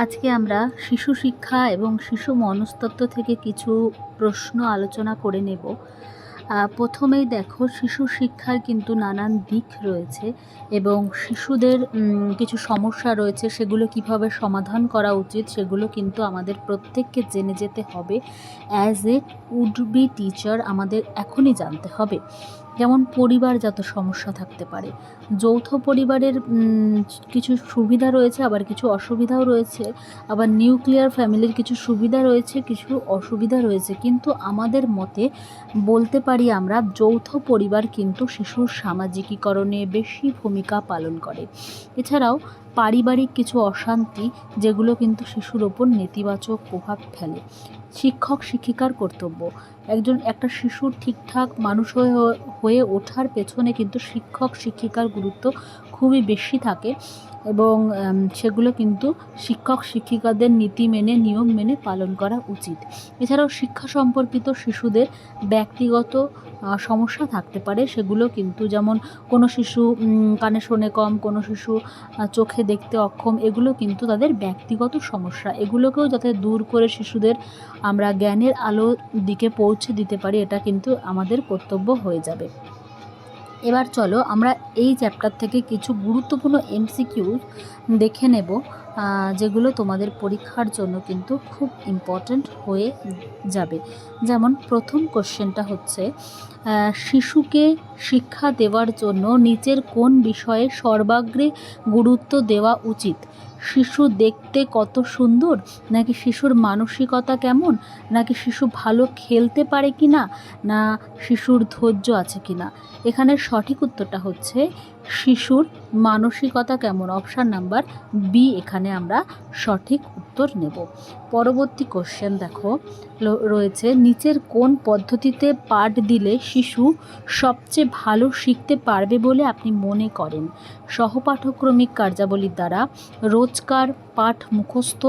আজকে আমরা শিশু শিক্ষা এবং শিশু মনস্তত্ত্ব থেকে কিছু প্রশ্ন আলোচনা করে নেব। প্রথমেই দেখো, শিশু শিক্ষার কিন্তু নানান দিক রয়েছে এবং শিশুদের কিছু সমস্যা রয়েছে, সেগুলো কিভাবে সমাধান করা উচিত সেগুলো কিন্তু আমাদের প্রত্যেককে জেনে যেতে হবে। As a would be teacher আমাদের এখনই জানতে হবে। যেমন পরিবারগত সমস্যা থাকতে পারে, যৌথ পরিবারের কিছু সুবিধা রয়েছে, আবার কিছু অসুবিধাও রয়েছে, আবার নিউক্লিয়ার ফ্যামিলির কিছু সুবিধা রয়েছে, কিছু অসুবিধা রয়েছে। কিন্তু আমাদের মতে বলতে পারি আমরা, যৌথ পরিবার কিন্তু শিশুর সামাজিকীকরণে বেশি ভূমিকা পালন করে। এছাড়াও পারিবারিক কিছু অশান্তি, যেগুলো কিন্তু শিশুর ওপর নেতিবাচক প্রভাব ফেলে। শিক্ষক শিক্ষিকার কর্তব্য, একটা শিশুর ঠিকঠাক মানুষ হয়ে ওঠার পেছনে কিন্তু শিক্ষক শিক্ষিকার গুরুত্ব খুবই বেশি থাকে এবং সেগুলো কিন্তু শিক্ষক শিক্ষিকাদের নীতি মেনে, নিয়ম মেনে পালন করা উচিত। এছাড়াও শিক্ষা সম্পর্কিত শিশুদের ব্যক্তিগত সমস্যা থাকতে পারে, সেগুলো কিন্তু যেমন কোনো শিশু কানে শোনে কম, কোনো শিশু চোখে দেখতে অক্ষম, এগুলো কিন্তু তাদের ব্যক্তিগত সমস্যা। এগুলোকেও যাতে দূর করে শিশুদের আমরা জ্ঞানের আলো দিকে পৌঁছে দিতে পারি, এটা কিন্তু আমাদের কর্তব্য হয়ে যাবে। এবার চলো আমরা এই চ্যাপ্টার থেকে কিছু গুরুত্বপূর্ণ এমসিকিউ দেখে নেব, যেগুলো তোমাদের পরীক্ষার জন্য কিন্তু খুব ইম্পর্ট্যান্ট হয়ে যাবে। যেমন প্রথম কোশ্চেনটা হচ্ছে, শিশুকে শিক্ষা দেওয়ার জন্য নিচের কোন বিষয়ে সর্বাগ্রে গুরুত্ব দেওয়া উচিত? শিশু দেখতে কত সুন্দর, নাকি শিশুর মানসিকতা কেমন, নাকি শিশু ভালো খেলতে পারে কি না, না শিশুর ধৈর্য আছে কি না? এখানে সঠিক উত্তরটা হচ্ছে শিশুর মানসিকতা কেমন। অপশান নাম্বার বি এখানে আমরা সঠিক উত্তর নেব। পরবর্তী কোশ্চেন দেখো রয়েছে, নিচের কোন পদ্ধতিতে পাঠ দিলে শিশু সবচেয়ে ভালো শিখতে পারবে বলে আপনি মনে করেন? সহপাঠক্রমিক কার্যাবলীর দ্বারা, রোজকার পাঠ মুখস্থ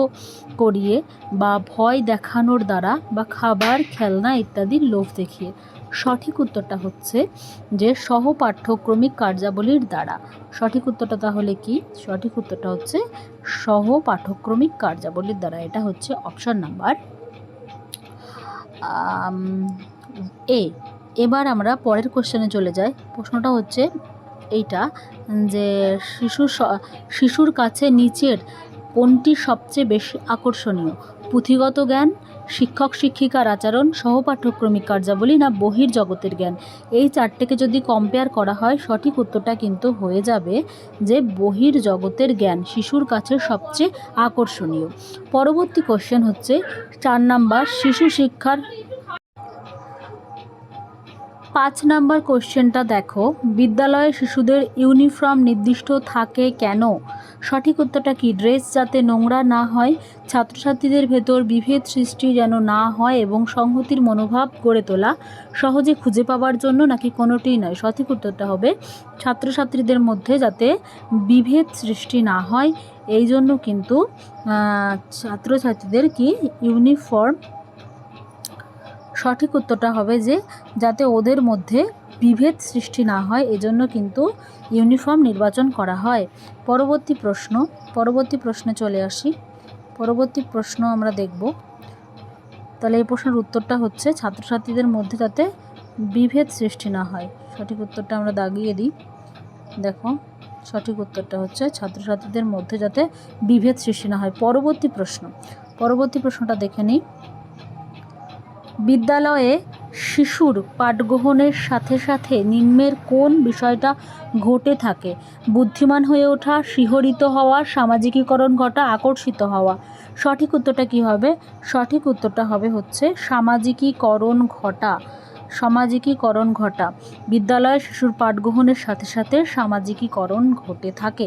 করিয়ে, বা ভয় দেখানোর দ্বারা, বা খাবার, খেলনা ইত্যাদির লোভ দেখিয়ে? সঠিক উত্তরটা হচ্ছে যে সহপাঠ্যক্রমিক কার্যাবলীর দ্বারা। সঠিক উত্তরটা তাহলে কি? সঠিক উত্তরটা হচ্ছে সহপাঠক্রমিক কার্যাবলীর দ্বারা। এটা হচ্ছে অপশন নাম্বার এ। এবার আমরা পরের কোশ্চেনে চলে যাই। প্রশ্নটা হচ্ছে এইটা, যে শিশুর কাছে নিচের কোনটি সবচেয়ে বেশি আকর্ষণীয়? পুঁথিগত জ্ঞান, শিক্ষক শিক্ষিকার আচরণ, সহপাঠ্যক্রমিক কার্যাবলী, না বহির্জগতের জ্ঞান? এই চারটেকে যদি কম্পেয়ার করা হয়, সঠিক উত্তরটা কিন্তু হয়ে যাবে যে বহির্জগতের জ্ঞান শিশুর কাছে সবচেয়ে আকর্ষণীয়। পরবর্তী কোশ্চেন হচ্ছে 4 নাম্বার, শিশু শিক্ষার 5 নাম্বার কোশ্চেনটা দেখো, বিদ্যালয়ে শিশুদের ইউনিফর্ম নির্দিষ্ট থাকে কেন? সঠিক উত্তরটা কি? ড্রেস যাতে নোংরা না হয়, ছাত্রছাত্রীদের ভেতর বিভেদ সৃষ্টি যেন না হয় এবং সংহতির মনোভাব গড়ে তোলা, সহজে খুঁজে পাওয়ার জন্য, নাকি কোনোটিই নয়? সঠিক উত্তরটা হবে ছাত্রছাত্রীদের মধ্যে যাতে বিভেদ সৃষ্টি না হয়, এই জন্য কিন্তু ছাত্রছাত্রীদের কি ইউনিফর্ম। সঠিক উত্তরটা হবে যে যাতে ওদের মধ্যে বিভেদ সৃষ্টি না হয়, এজন্য কিন্তু ইউনিফর্ম নির্বাচন করা হয়। পরবর্তী প্রশ্নে চলে আসি। পরবর্তী প্রশ্ন আমরা দেখব। তাহলে এই প্রশ্নের উত্তরটা হচ্ছে ছাত্রছাত্রীদের মধ্যে যাতে বিভেদ সৃষ্টি না হয়। সঠিক উত্তরটা আমরা দাগিয়ে দিই। দেখো, সঠিক উত্তরটা হচ্ছে ছাত্রছাত্রীদের মধ্যে যাতে বিভেদ সৃষ্টি না হয়। পরবর্তী প্রশ্নটা দেখে নিই। বিদ্যালয়ে শিশুর পাঠগ্রহণের সাথে সাথে নিম্নের কোন বিষয়টা ঘটে থাকে? বুদ্ধিমান হয়ে ওঠা, শিহরিত হওয়া, সামাজিকীকরণ ঘটা, আকর্ষিত হওয়া? সঠিক উত্তরটা কি হবে? সঠিক উত্তরটা হবে হচ্ছে সামাজিকীকরণ ঘটা। বিদ্যালয়ে শিশুর পাঠগ্রহণের সাথে সাথে সামাজিকীকরণ ঘটে থাকে।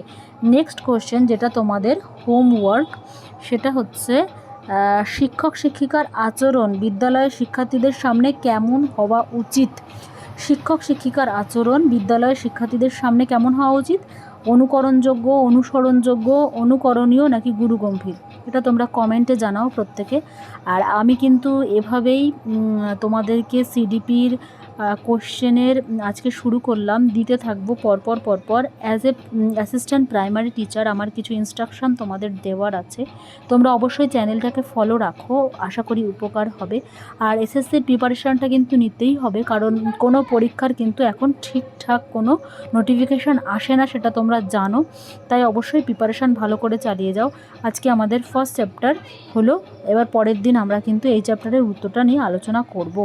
নেক্সট কোশ্চেন, যেটা তোমাদের হোমওয়ার্ক, সেটা হচ্ছে শিক্ষক শিক্ষিকার আচরণ বিদ্যালয়ের শিক্ষার্থীদের সামনে কেমন হওয়া উচিত? শিক্ষক শিক্ষিকার আচরণ বিদ্যালয়ের শিক্ষার্থীদের সামনে কেমন হওয়া উচিত? অনুকরণযোগ্য, অনুসরণযোগ্য, অনুকরণীয়, নাকি গুরুগম্ভীর? এটা তোমরা কমেন্টে জানাও প্রত্যেকে। আর আমি কিন্তু এভাবেই তোমাদেরকে সিডিপির কোশ্চেনের আজকে শুরু করলাম, দিতে থাকবো পরপর। As a assistant primary teacher আমার কিছু ইনস্ট্রাকশান তোমাদের দেওয়ার আছে, তোমরা অবশ্যই চ্যানেলটাকে ফলো রাখো, আশা করি উপকার হবে। আর এসএসসির প্রিপারেশানটা কিন্তু নিতেই হবে, কারণ কোনো পরীক্ষার কিন্তু এখন ঠিকঠাক কোনো নোটিফিকেশান আসে না, সেটা তোমরা জানো। তাই অবশ্যই প্রিপারেশান ভালো করে চালিয়ে যাও। আজকে আমাদের ফার্স্ট চ্যাপ্টার হলো, এবার পরের দিন আমরা কিন্তু এই চ্যাপ্টারের উত্তরটা নিয়ে আলোচনা করব।